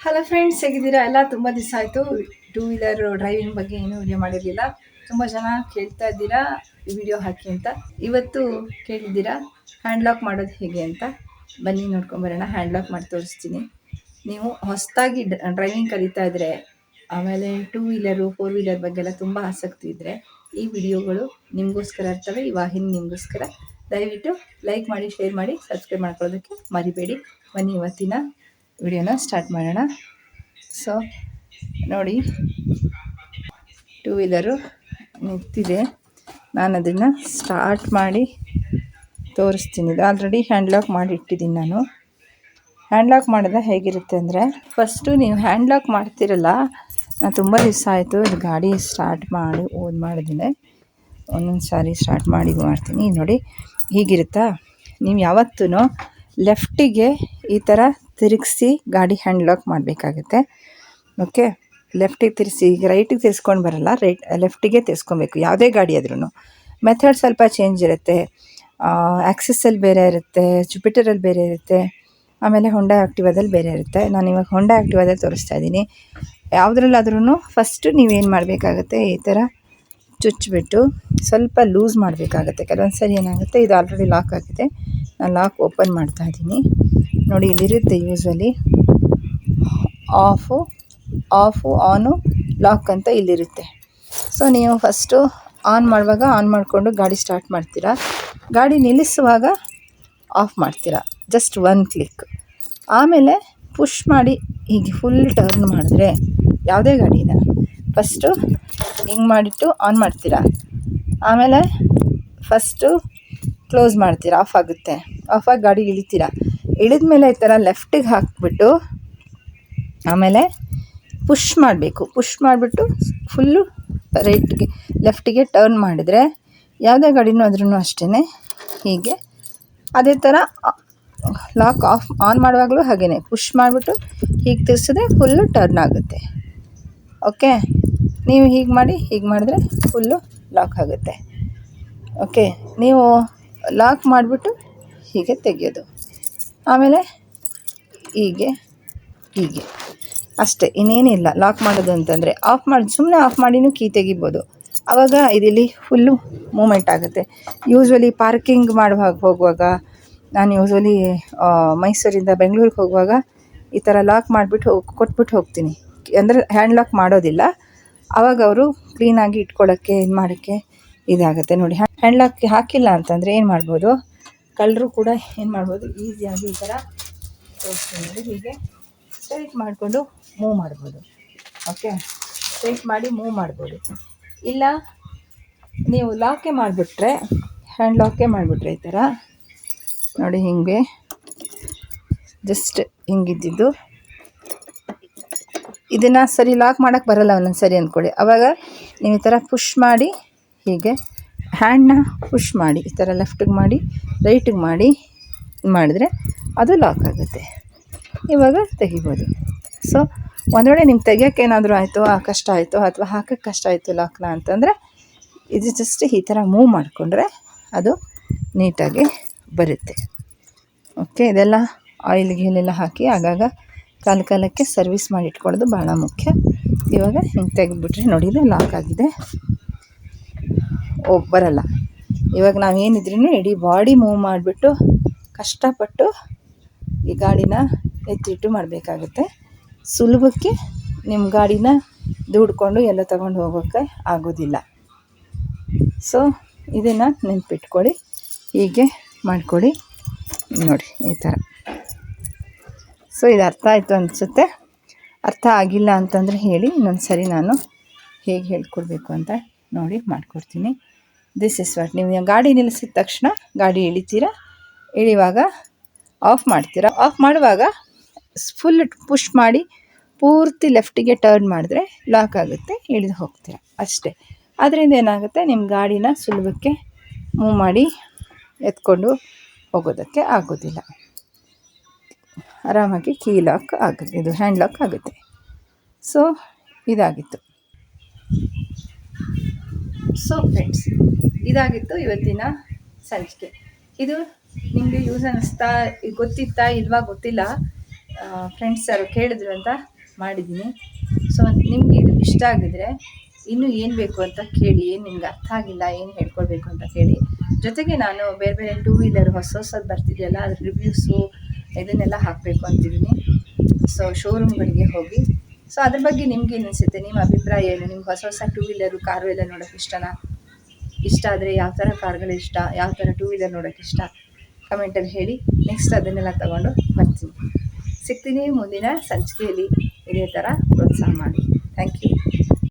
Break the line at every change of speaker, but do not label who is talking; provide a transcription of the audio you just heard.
Hello friends, ಹೇಗಿದ್ದೀರಾ ಎಲ್ಲ? ತುಂಬ ದಿವಸ ಆಯಿತು ಟೂ ವೀಲರ್ ಡ್ರೈವಿಂಗ್ ಬಗ್ಗೆ ಏನೂ ವಿಡಿಯೋ ಮಾಡಿರಲಿಲ್ಲ. ತುಂಬ ಜನ ಕೇಳ್ತಾ ಇದ್ದೀರಾ ವಿಡಿಯೋ ಹಾಕಿ ಅಂತ. ಇವತ್ತು ಕೇಳಿದ್ದೀರಾ ಹ್ಯಾಂಡ್ ಲಾಕ್ ಮಾಡೋದು ಹೇಗೆ ಅಂತ. ಬನ್ನಿ ನೋಡ್ಕೊಂಬರೋಣ. ಹ್ಯಾಂಡ್ ಲಾಕ್ ಮಾಡಿ ತೋರಿಸ್ತೀನಿ. ನೀವು ಹೊಸದಾಗಿ ಡ್ರೈವಿಂಗ್ ಕಲಿತಾ ಇದ್ದರೆ, ಆಮೇಲೆ ಟೂ ವೀಲರು ಫೋರ್ ವೀಲರ್ ಬಗ್ಗೆ ಎಲ್ಲ ತುಂಬ ಆಸಕ್ತಿ ಇದ್ದರೆ ಈ ವಿಡಿಯೋಗಳು ನಿಮಗೋಸ್ಕರ ಇರ್ತವೆ. ಈ ವಾಹಿನಿ ನಿಮಗೋಸ್ಕರ. ದಯವಿಟ್ಟು ಲೈಕ್ ಮಾಡಿ, ಶೇರ್ ಮಾಡಿ, ಸಬ್ಸ್ಕ್ರೈಬ್ ಮಾಡ್ಕೊಳ್ಳೋದಕ್ಕೆ ಮರಿಬೇಡಿ. ಬನ್ನಿ ಇವತ್ತಿನ ವಿಡಿಯೋನ ಸ್ಟಾರ್ಟ್ ಮಾಡೋಣ. ಸೊ ನೋಡಿ, ಟೂ ವೀಲರು ನಿಂತಿದೆ. ನಾನು ಅದನ್ನು ಸ್ಟಾರ್ಟ್ ಮಾಡಿ ತೋರಿಸ್ತೀನಿ. ಇದು ಆಲ್ರೆಡಿ ಹ್ಯಾಂಡ್ ಲಾಕ್ ಮಾಡಿ ಇಟ್ಟಿದ್ದೀನಿ ನಾನು. ಹ್ಯಾಂಡ್ ಲಾಕ್ ಮಾಡಿದ್ರೆ ಹೇಗಿರುತ್ತೆ ಅಂದರೆ, ಫಸ್ಟು ನೀವು ಹ್ಯಾಂಡ್ ಲಾಕ್ ಮಾಡ್ತಿರಲ್ಲ, ನಾನು ತುಂಬ ದಿವಸ ಆಯಿತು ಇದು ಗಾಡಿ ಸ್ಟಾರ್ಟ್ ಮಾಡಿ ಮಾಡಿದ್ದೀನಿ. ಒಂದೊಂದು ಸಾರಿ ಸ್ಟಾರ್ಟ್ ಮಾಡ್ತೀನಿ. ನೋಡಿ ಹೀಗಿರುತ್ತಾ. ನೀವು ಯಾವತ್ತೂ ಲೆಫ್ಟಿಗೆ ಈ ಥರ ತಿರುಗಿಸಿ ಗಾಡಿ ಹ್ಯಾಂಡ್ ಲಾಕ್ ಮಾಡಬೇಕಾಗತ್ತೆ. ಓಕೆ, ಲೆಫ್ಟಿಗೆ ತಿರ್ಸಿ. ಈಗ ರೈಟಿಗೆ ತಿರ್ಸ್ಕೊಂಡು ಬರಲ್ಲ, ಲೆಫ್ಟಿಗೆ ತಿರ್ಸ್ಕೊಬೇಕು ಯಾವುದೇ ಗಾಡಿ ಆದ್ರೂ. ಮೆಥಡ್ ಸ್ವಲ್ಪ ಚೇಂಜ್ ಇರುತ್ತೆ. ಆ್ಯಕ್ಸಿಸಲ್ಲಿ ಬೇರೆ ಇರುತ್ತೆ, ಜುಪಿಟರಲ್ಲಿ ಬೇರೆ ಇರುತ್ತೆ, ಆಮೇಲೆ ಹೊಂಡಾ ಆ್ಯಕ್ಟಿವಾದಲ್ಲಿ ಬೇರೆ ಇರುತ್ತೆ. ನಾನು ಇವಾಗ ಹೊಂಡಾ ಆ್ಯಕ್ಟಿವಾದಲ್ಲಿ ತೋರಿಸ್ತಾ ಇದ್ದೀನಿ. ಯಾವುದ್ರಲ್ಲಾದ್ರೂ ಫಸ್ಟು ನೀವೇನು ಮಾಡಬೇಕಾಗತ್ತೆ, ಈ ಥರ ಚುಚ್ಚಿಬಿಟ್ಟು ಸ್ವಲ್ಪ ಲೂಸ್ ಮಾಡಬೇಕಾಗತ್ತೆ. ಕೆಲವೊಂದು ಸರಿ ಏನಾಗುತ್ತೆ, ಇದು ಆಲ್ರೆಡಿ ಲಾಕ್ ಆಗಿದೆ. ನಾನು ಲಾಕ್ ಓಪನ್ ಮಾಡ್ತಾ ಇದ್ದೀನಿ. ನೋಡಿ, ಇಲ್ಲಿರುತ್ತೆ ಯೂಸ್ವಲಿ ಆಫು ಆನು ಲಾಕ್ ಅಂತ ಇಲ್ಲಿರುತ್ತೆ. ಸೊ ನೀವು ಫಸ್ಟು ಆನ್ ಮಾಡುವಾಗ ಆನ್ ಮಾಡಿಕೊಂಡು ಗಾಡಿ ಸ್ಟಾರ್ಟ್ ಮಾಡ್ತೀರಾ. ಗಾಡಿ ನಿಲ್ಲಿಸುವಾಗ ಆಫ್ ಮಾಡ್ತೀರಾ, ಜಸ್ಟ್ ಒನ್ ಕ್ಲಿಕ್. ಆಮೇಲೆ ಪುಷ್ ಮಾಡಿ ಹೀಗೆ ಫುಲ್ ಟರ್ನ್ ಮಾಡಿದ್ರೆ, ಯಾವುದೇ ಗಾಡಿನ ಫಸ್ಟು ಹಿಂಗೆ ಮಾಡಿಟ್ಟು ಆನ್ ಮಾಡ್ತೀರಾ. ಆಮೇಲೆ ಫಸ್ಟು ಕ್ಲೋಸ್ ಮಾಡ್ತೀರಾ, ಆಫ್ ಆಗುತ್ತೆ. ಆಫಾಗಿ ಗಾಡಿ ಇಳಿತೀರಾ. ಇಳಿದ ಮೇಲೆ ಈ ಥರ ಲೆಫ್ಟಿಗೆ ಹಾಕಿಬಿಟ್ಟು ಆಮೇಲೆ ಪುಷ್ ಮಾಡಬೇಕು. ಪುಷ್ ಮಾಡಿಬಿಟ್ಟು ಫುಲ್ಲು ರೈಟ್ಗೆ ಲೆಫ್ಟಿಗೆ ಟರ್ನ್ ಮಾಡಿದರೆ, ಯಾವುದೇ ಗಾಡಿನೂ ಆದ್ರೂ ಅಷ್ಟೇ ಹೀಗೆ ಅದೇ ಥರ ಲಾಕ್ ಆನ್ ಮಾಡುವಾಗಲೂ ಹಾಗೇ ಪುಷ್ ಮಾಡಿಬಿಟ್ಟು ಹೀಗೆ ತಿರ್ಸಿದ್ರೆ ಫುಲ್ಲು ಟರ್ನ್ ಆಗುತ್ತೆ. ಓಕೆ, ನೀವು ಹೀಗೆ ಮಾಡಿದ್ರೆ ಫುಲ್ಲು ಲಾಕ್ ಆಗುತ್ತೆ. ಓಕೆ, ನೀವು ಲಾಕ್ ಮಾಡಿಬಿಟ್ಟು ಹೀಗೆ ತೆಗೆಯೋದು. ಆಮೇಲೆ ಹೀಗೆ ಅಷ್ಟೇ, ಇನ್ನೇನಿಲ್ಲ. ಲಾಕ್ ಮಾಡೋದು ಅಂತಂದರೆ ಸುಮ್ಮನೆ ಆಫ್ ಮಾಡಿನೂ ಕೀ ತೆಗಿಬೋದು. ಆವಾಗ ಇದಿಲ್ಲಿ ಫುಲ್ಲು ಮೂಮೆಂಟ್ ಆಗುತ್ತೆ. ಯೂಶ್ವಲಿ ಪಾರ್ಕಿಂಗ್ ಹೋಗುವಾಗ, ನಾನು ಯೂಶ್ವಲಿ ಮೈಸೂರಿಂದ ಬೆಂಗಳೂರಿಗೆ ಹೋಗುವಾಗ ಈ ಥರ ಲಾಕ್ ಮಾಡಿಬಿಟ್ಟು ಕೊಟ್ಬಿಟ್ಟು ಹೋಗ್ತೀನಿ. ಅಂದರೆ ಹ್ಯಾಂಡ್ ಲಾಕ್ ಮಾಡೋದಿಲ್ಲ. ಆವಾಗ ಅವರು ಕ್ಲೀನಾಗಿ ಇಟ್ಕೊಳ್ಳೋಕ್ಕೆ ಮಾಡೋಕ್ಕೆ ಇದಾಗುತ್ತೆ. ನೋಡಿ, ಹ್ಯಾಂಡ್ ಲಾಕ್ ಹಾಕಿಲ್ಲ ಅಂತಂದರೆ ಏನು ಮಾಡ್ಬೋದು, ಕಳ್ಳರು ಕೂಡ ಏನು ಮಾಡ್ಬೋದು, ಈಸಿಯಾಗಿ ಈ ಥರ ತೋರಿಸ್ತೀನಿ ನೋಡಿ, ಹೀಗೆ ಸ್ಟ್ರೈಟ್ ಮಾಡಿಕೊಂಡು ಮೂವ್ ಮಾಡ್ಬೋದು. ಓಕೆ, ಸ್ಟ್ರೈಟ್ ಮಾಡಿ ಮೂವ್ ಮಾಡ್ಬೋದು. ಇಲ್ಲ ನೀವು ಲಾಕೇ ಮಾಡಿಬಿಟ್ರೆ, ಹ್ಯಾಂಡ್ ಲಾಕೇ ಮಾಡಿಬಿಟ್ರೆ ಈ ಥರ ನೋಡಿ, ಹೀಗೆ ಜಸ್ಟ್ ಹಿಂಗಿದ್ದಿದ್ದು ಇದನ್ನು ಸರಿ ಲಾಕ್ ಮಾಡೋಕ್ಕೆ ಬರಲ್ಲ ಒಂದೊಂದು ಸರಿ ಅಂದ್ಕೊಳ್ಳಿ. ಆವಾಗ ನೀವು ಈ ಥರ ಪುಷ್ ಮಾಡಿ, ಹೀಗೆ ಹ್ಯಾಂಡನ್ನ ಪುಷ್ ಮಾಡಿ ಈ ಥರ ಲೆಫ್ಟಿಗೆ ಮಾಡಿ ರೈಟಿಗೆ ಮಾಡಿದರೆ ಅದು ಲಾಕ್ ಆಗುತ್ತೆ. ಇವಾಗ ತೆಗಿಬೋದು. ಸೊ ಒಂದು ವೇಳೆ ನಿಮ್ಗೆ ತೆಗಿಯೋಕ್ಕೆ ಏನಾದರೂ ಆಯಿತು, ಕಷ್ಟ ಆಯಿತು, ಅಥವಾ ಹಾಕೋಕ್ಕೆ ಕಷ್ಟ ಆಯಿತು ಲಾಕ್ನ ಅಂತಂದರೆ, ಇದು ಜಸ್ಟ್ ಈ ಥರ ಮೂವ್ ಮಾಡಿಕೊಂಡ್ರೆ ಅದು ನೀಟಾಗಿ ಬರುತ್ತೆ. ಓಕೆ, ಇದೆಲ್ಲ ಆಯಿಲ್ ಗೀಲೆಲ್ಲ ಹಾಕಿ ಆಗಾಗ ಕಾಲಕ್ಕೆ ಸರ್ವಿಸ್ ಮಾಡಿ ಇಟ್ಕೊಳ್ಳೋದು ಭಾಳ ಮುಖ್ಯ. ಇವಾಗ ಹಿಂಗೆ ತೆಗೆದುಬಿಟ್ರೆ ನೋಡಿ, ಇದು ಲಾಕ್ ಆಗಿದೆ. ಬರಲ್ಲ. ಇವಾಗ ನಾವೇನಿದ್ರೂ ಇಡೀ ಬಾಡಿ ಮೂವ್ ಮಾಡಿಬಿಟ್ಟು ಕಷ್ಟಪಟ್ಟು ಈ ಗಾಡಿನ ಎತ್ತಿಟ್ಟು ಮಾಡಬೇಕಾಗುತ್ತೆ. ಸುಲಭಕ್ಕೆ ನಿಮ್ಮ ಗಾಡಿನ ದುಡ್ಕೊಂಡು ಎಲ್ಲ ತಗೊಂಡು ಹೋಗೋಕ್ಕೆ ಆಗೋದಿಲ್ಲ. ಸೊ ಇದನ್ನು ನೆನಪಿಟ್ಕೊಳ್ಳಿ, ಹೀಗೆ ಮಾಡಿಕೊಡಿ. ನೋಡಿ ಈ ಥರ. ಸೊ ಇದು ಅರ್ಥ ಆಯಿತು ಅನಿಸುತ್ತೆ. ಅರ್ಥ ಆಗಿಲ್ಲ ಅಂತಂದರೆ ಹೇಳಿ, ಇನ್ನೊಂದು ಸರಿ ನಾನು ಹೇಗೆ ಹೇಳ್ಕೊಡ್ಬೇಕು ಅಂತ ನೋಡಿ ಮಾಡಿಕೊಡ್ತೀನಿ. This is what. ನೀವು ಗಾಡಿ ನಿಲ್ಲಿಸಿದ ತಕ್ಷಣ ಗಾಡಿ ಇಳಿಯುವಾಗ ಆಫ್ ಮಾಡ್ತೀರಾ. ಆಫ್ ಮಾಡುವಾಗ ಫುಲ್ ಪುಷ್ ಮಾಡಿ ಪೂರ್ತಿ ಲೆಫ್ಟಿಗೆ ಟರ್ನ್ ಮಾಡಿದ್ರೆ ಲಾಕ್ ಆಗುತ್ತೆ, ಇಳಿದು ಹೋಗ್ತೀರಾ ಅಷ್ಟೇ. ಅದರಿಂದ ಏನಾಗುತ್ತೆ, ನಿಮ್ಮ ಗಾಡಿನ ಸುಲಭಕ್ಕೆ ಮೂವ್ ಮಾಡಿ ಎತ್ಕೊಂಡು ಹೋಗೋದಕ್ಕೆ ಆಗೋದಿಲ್ಲ. ಆರಾಮಾಗಿ ಕೀ ಲಾಕ್ ಆಗುತ್ತೆ, ಇದು ಹ್ಯಾಂಡ್ ಲಾಕ್ ಆಗುತ್ತೆ. ಸೊ ಇದಾಗಿತ್ತು. ಸೊ ಫ್ರೆಂಡ್ಸ್, ಇದಾಗಿತ್ತು ಇವತ್ತಿನ ಸಂಚಿಕೆ. ಇದು ನಿಮಗೆ ಯೂಸ್ ಅನ್ನಿಸ್ತಾ ಗೊತ್ತಿತ್ತಾ ಇಲ್ವಾ ಗೊತ್ತಿಲ್ಲ. ಫ್ರೆಂಡ್ಸ್ ಯಾರು ಕೇಳಿದ್ರು ಅಂತ ಮಾಡಿದ್ದೀನಿ. ಸೊ ನಿಮಗೆ ಇದು ಇಷ್ಟ ಆಗಿದ್ರೆ ಇನ್ನೂ ಏನು ಬೇಕು ಅಂತ ಕೇಳಿ, ಏನು ನಿಮ್ಗೆ ಅರ್ಥ ಆಗಿಲ್ಲ, ಏನು ಹೇಳ್ಕೊಳ್ಬೇಕು ಅಂತ ಕೇಳಿ. ಜೊತೆಗೆ ನಾನು ಬೇರೆ ಬೇರೆ ಟೂ ವೀಲರ್ ಹೊಸದು ಬರ್ತಿದೆಯಲ್ಲ ಅದ್ರ ರಿವ್ಯೂಸು ಇದನ್ನೆಲ್ಲ ಹಾಕಬೇಕು ಅಂತಿದ್ದೀನಿ. ಸೊ ಶೋರೂಮ್ಗಳಿಗೆ ಹೋಗಿ ಸೊ ಅದ್ರ ಬಗ್ಗೆ ನಿಮ್ಗೆ ಏನು ಅನಿಸುತ್ತೆ, ನಿಮ್ಮ ಅಭಿಪ್ರಾಯ ಏನು? ನಿಮ್ಗೆ ಹೊಸ ಟೂ ವೀಲರು ಕಾರು ಎಲ್ಲ ನೋಡೋಕ್ಕೆ ಇಷ್ಟನಾ? ಇಷ್ಟ ಆದರೆ ಯಾವ ಥರ ಕಾರ್ಗಳು ಇಷ್ಟ, ಯಾವ ಥರ ಟೂ ವೀಲರ್ ನೋಡೋಕ್ಕೆ ಇಷ್ಟ ಕಮೆಂಟಲ್ಲಿ ಹೇಳಿ. ನೆಕ್ಸ್ಟ್ ಅದನ್ನೆಲ್ಲ ತೊಗೊಂಡು ಬರ್ತೀನಿ. ಸಿಗ್ತೀನಿ ಮುಂದಿನ ಸಂಚಿಕೆಯಲ್ಲಿ. ಇದೇ ಥರ ಪ್ರೋತ್ಸಾಹ ಮಾಡಿ. Thank you.